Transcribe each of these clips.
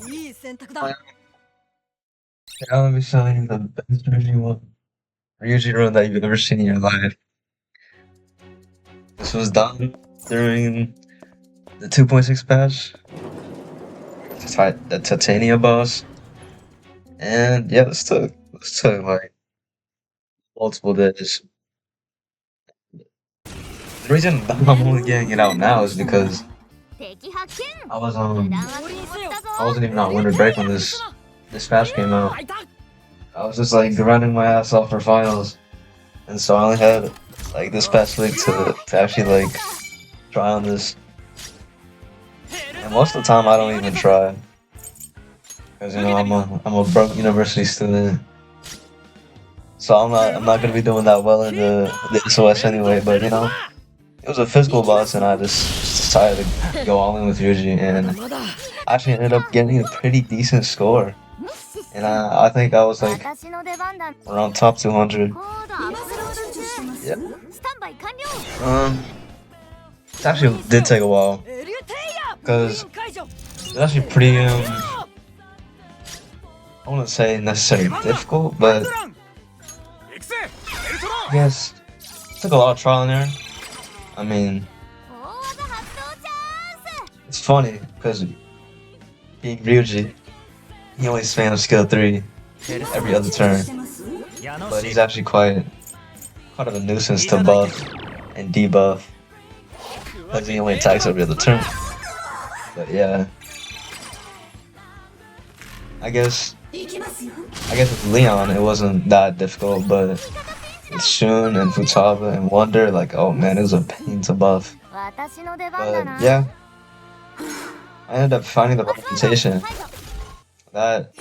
Yeah, let me show you the best Ryuji run that you've ever seen in your life. This was done during the 2.6 patch, the Titania boss, and yeah, this took like multiple days. The reason I'm only getting it out now is because I was I wasn't even on winter break when this patch came out. I was just like grinding my ass off for finals, and so I only had like this past week to actually like try on this. And most of the time I don't even try, because you know I'm a broke university student, so I'm not gonna be doing that well in the SOS anyway. But you know, it was a physical boss, and I just decided to go all in with Ryuji, and I actually ended up getting a pretty decent score. And I think I was like around top 200. Yeah. It actually did take a while, because it's actually pretty I wouldn't say necessarily difficult, but I guess it took a lot of trial and error. I mean, it's funny because being Ryuji, he only spams skill 3 every other turn, but he's actually quite of a nuisance to buff and debuff, because he only attacks every other turn. But yeah, I guess with Leon it wasn't that difficult, but with Shun and Futaba and Wonder, like, oh man, it was a pain to buff. But yeah, I ended up finding the representation that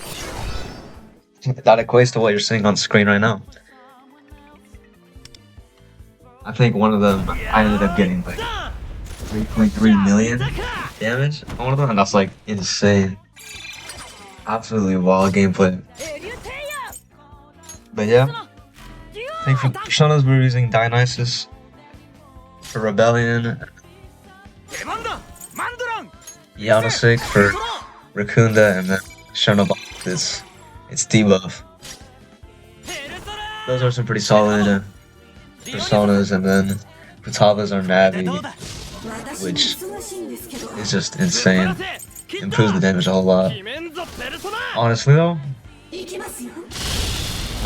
equates to what you're seeing on screen right now. I think one of them I ended up getting like 3.3 million damage on one of them, and that's like insane. Absolutely wild gameplay. But yeah, I think for Personas we're using Dionysus. For Rebellion, Yanosik. For Rakunda, and then Shonobon, it's debuff. Those are some pretty solid personas, and then Futaba's are Navi, which is just insane. Improves the damage a whole lot. Honestly though,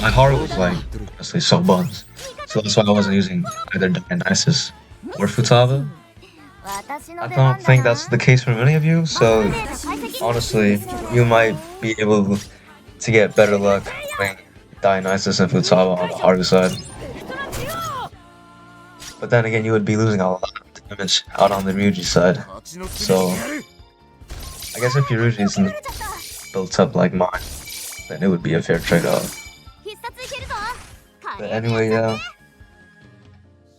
my heart was like honestly so bummed. So that's why I wasn't using either Dionysus or Futaba. I don't think that's the case for many of you, so honestly, you might be able to get better luck playing Dionysus and Futaba on the harder side. But then again, you would be losing a lot of damage out on the Ryuji side. So I guess if your Ryuji isn't built up like mine, then it would be a fair trade-off. But anyway, yeah,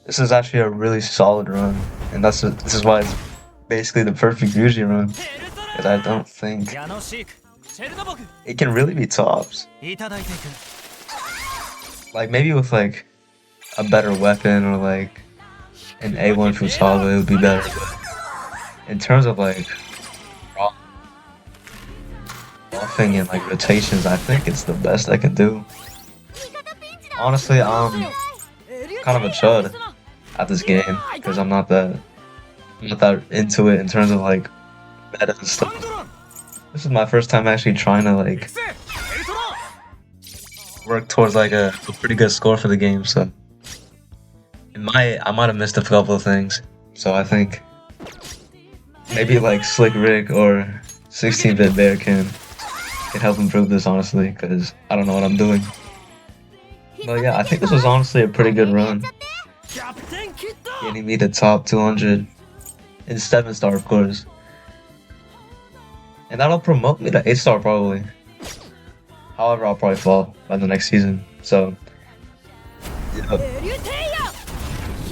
this is actually a really solid run, and this is why it's basically the perfect Ryuji run, because I don't think it can really be tops. Like maybe with like a better weapon or like an A1 Futaba, it would be better. But in terms of like buffing and like rotations, I think it's the best I can do. Honestly, I'm kind of a chud at this game, because I'm not that into it in terms of like meta and stuff. This is my first time actually trying to like work towards like a pretty good score for the game, so I might have missed a couple of things. So I think maybe like Slick Rick or 16-bit Bear can help improve this, honestly, because I don't know what I'm doing. But yeah, I think this was honestly a pretty good run, getting me to top 200 in 7-star, of course, and that'll promote me to 8-star probably. However, I'll probably fall by the next season. So yeah,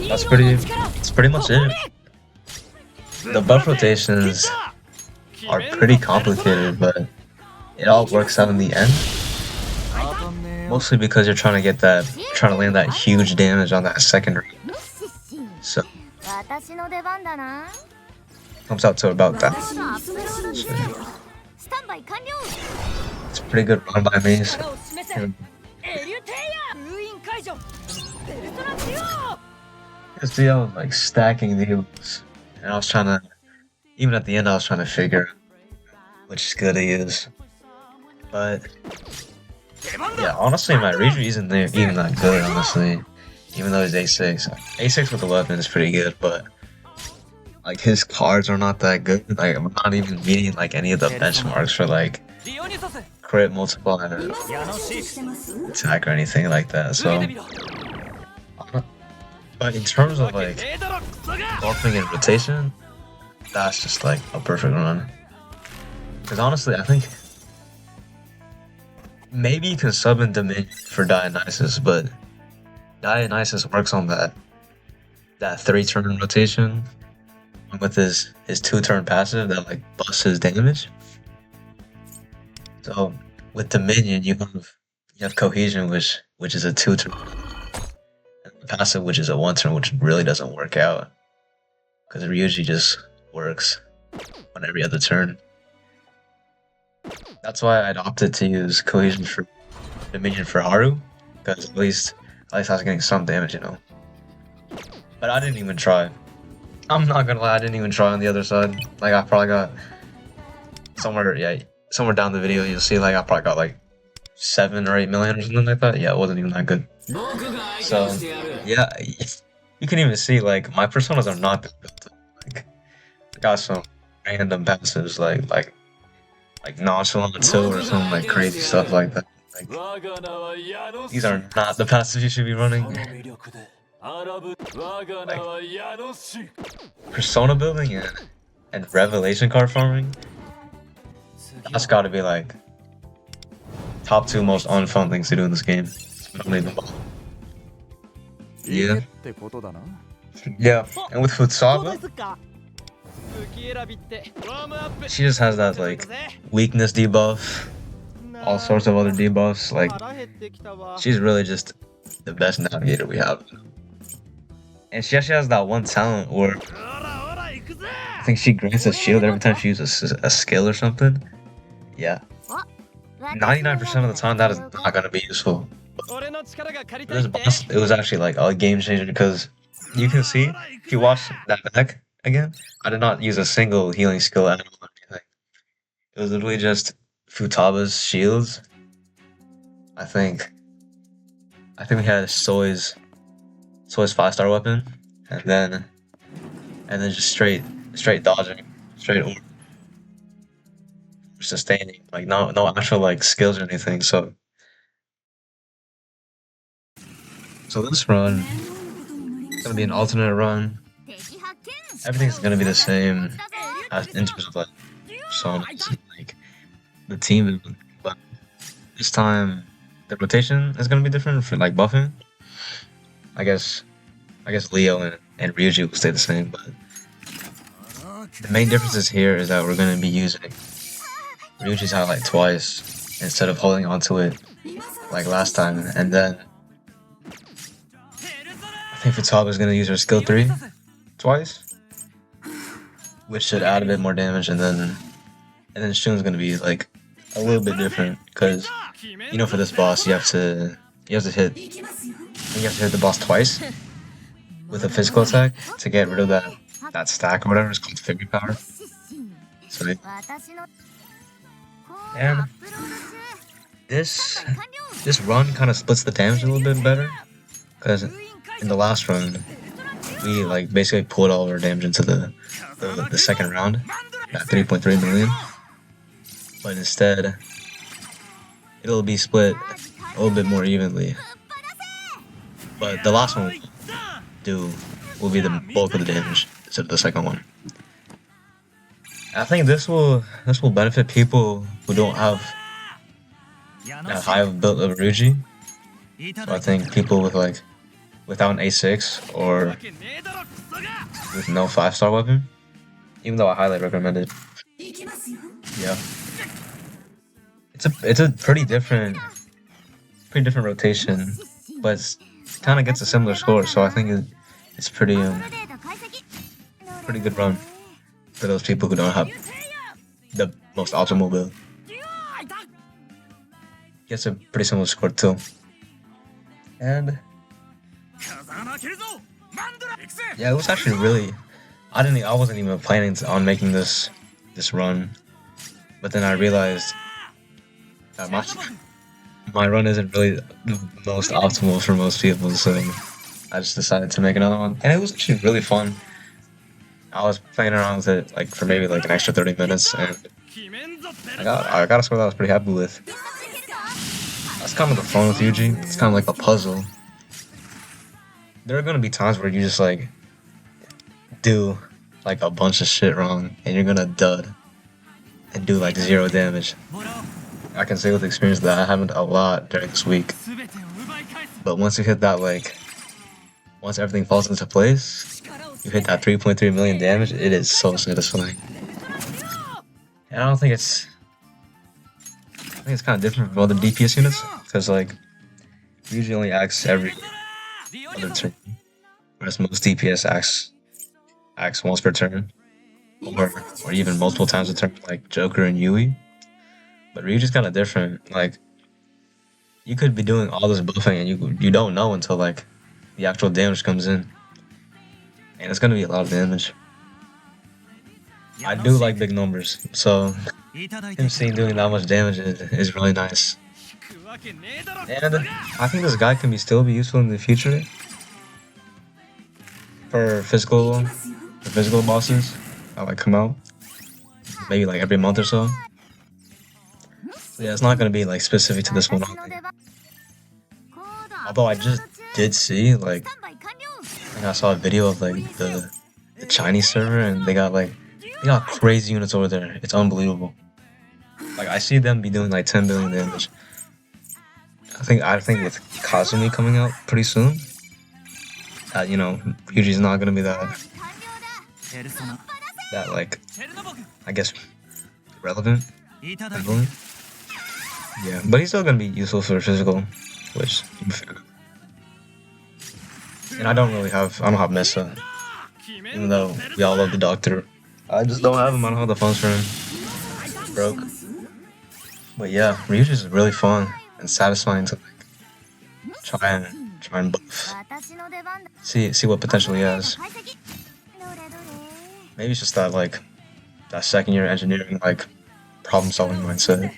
that's pretty much it. The buff rotations are pretty complicated, but it all works out in the end. Mostly because you're trying to land that huge damage on that secondary. So comes out to about that. So, It's a pretty good run by me. So. See, I was like stacking deals, and I was trying to, even at the end, I was trying to figure which skill to use. But yeah, honestly, my Ryuji isn't even that good, honestly. Even though he's A6. A6 with the weapon is pretty good, but like his cards are not that good. Like I'm not even meeting like any of the benchmarks for like crit multiplier, attack or anything like that. So, but in terms of like buffing and rotation, that's just like a perfect run. Because honestly, I think maybe you can sub in Dominion for Dionysus, but Dionysus works on that 3-turn rotation with his 2-turn passive that like busts his damage. So with Dominion, you have Cohesion, which is a 2-turn, and passive, which is a 1-turn, which really doesn't work out because Ryuji just works on every other turn. That's why I'd opted to use Cohesion for Dominion for Haru, because at least I was getting some damage, you know. But I didn't even try. I'm not gonna lie, I didn't even try on the other side. Like I probably got somewhere down the video you'll see like I probably got like 7 or 8 million or something like that. Yeah, it wasn't even that good. So yeah, you can even see like my personas are not that built up. Like I got some random passives like Nonchalant 2 or some like crazy stuff like that. Like, these are not the passives you should be running. Like, persona building and revelation card farming, that's gotta be like top 2 most unfun things to do in this game. Yeah. Yeah, and with Futsaba, she just has that like weakness debuff, all sorts of other debuffs. Like she's really just the best navigator we have. And she actually has that one talent where I think she grants a shield every time she uses a skill or something. Yeah. 99% of the time that is not gonna be useful. But this boss, it was actually like a game changer because you can see if you watch that back again, I did not use a single healing skill at all. It was literally just Futaba's shields. I think we had Soy's 5-star weapon, and then just straight dodging, straight over sustaining, like no actual like skills or anything. So this run is gonna be an alternate run. Everything's gonna be the same in terms of like personas and like the team, but this time the rotation is gonna be different for like buffing. I guess Leo and Ryuji will stay the same, but the main differences here is that we're gonna be using Ryuji's highlight twice instead of holding onto it like last time, and then I think Futaba is gonna use her skill 3 twice, which should add a bit more damage, and then Shun's gonna be like a little bit different because you know for this boss you have to hit the boss twice with a physical attack to get rid of that stack or whatever. It's called figure power. So and this run kind of splits the damage a little bit better because in the last run we like basically pulled all of our damage into the second round at 3.3 million, but instead it'll be split a little bit more evenly. But the last one will be the bulk of the damage instead of the second one. I think this will benefit people who don't have that high of a build of Ryuji. So I think people without an A6 or with no 5-star weapon, even though I highly recommend it. Yeah. It's a pretty different rotation, but it kind of gets a similar score, so I think it's pretty good run for those people who don't have the most optimal build. Gets a pretty similar score too. And yeah, it was actually really. I wasn't even planning on making this run, but then I realized that my run isn't really the most optimal for most people, so I just decided to make another one, and it was actually really fun. I was playing around with it like for maybe like an extra 30 minutes, and I got a score that I was pretty happy with. That's kind of the fun with Ryuji. It's kind of like a puzzle. There are gonna be times where you just like do like a bunch of shit wrong, and you're gonna dud and do like 0 damage. I can say with experience that happened a lot during this week. But once you hit that once everything falls into place, you hit that 3.3 million damage, it is so satisfying. And I think it's kind of different from other DPS units, because like, usually only acts every other turn, whereas most DPS acts once per turn, or even multiple times a turn, like Joker and Yui. But Ryuji's kind of different. Like, you could be doing all this buffing and you don't know until like the actual damage comes in, and it's gonna be a lot of damage. I do like big numbers, so him seeing doing that much damage is really nice. And I think this guy can still be useful in the future for physical bosses that like come out maybe like every month or so. So yeah, it's not gonna be like specific to this one only. Although I just did see like, I saw a video of like the Chinese server, and they got crazy units over there. It's unbelievable. Like, I see them be doing like 10 billion damage. I think with Kazumi coming out pretty soon, you know, Ryuji's not gonna be that like, I guess, relevant. Yeah, but he's still gonna be useful for physical, which I'm a fan of. And I don't have Mesa, even though we all love the Doctor. I just don't have him. I don't have the funds for him. Broke. But yeah, Ryuji is really fun and satisfying to like try and buff. See what potential he has. Maybe it's just that like that second year engineering like problem solving mindset.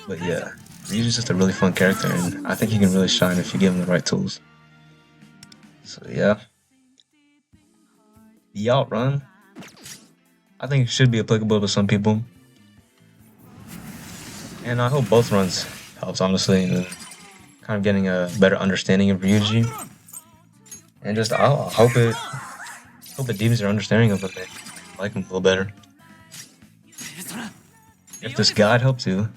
But yeah, Ryuji's just a really fun character, and I think he can really shine if you give him the right tools. So yeah, the outrun, I think it should be applicable to some people, and I hope both runs helps honestly, and kind of getting a better understanding of Ryuji, and just I hope it deepens your understanding of him, and like him a little better. If this guide helps you,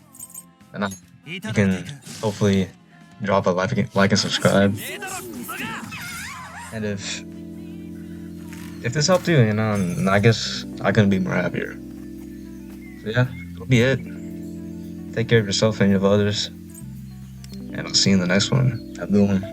then you can hopefully drop a like and subscribe. And if this helped you, you know, I guess I couldn't be more happier. So yeah, that'll be it. Take care of yourself and of others, and I'll see you in the next one. Have a good one.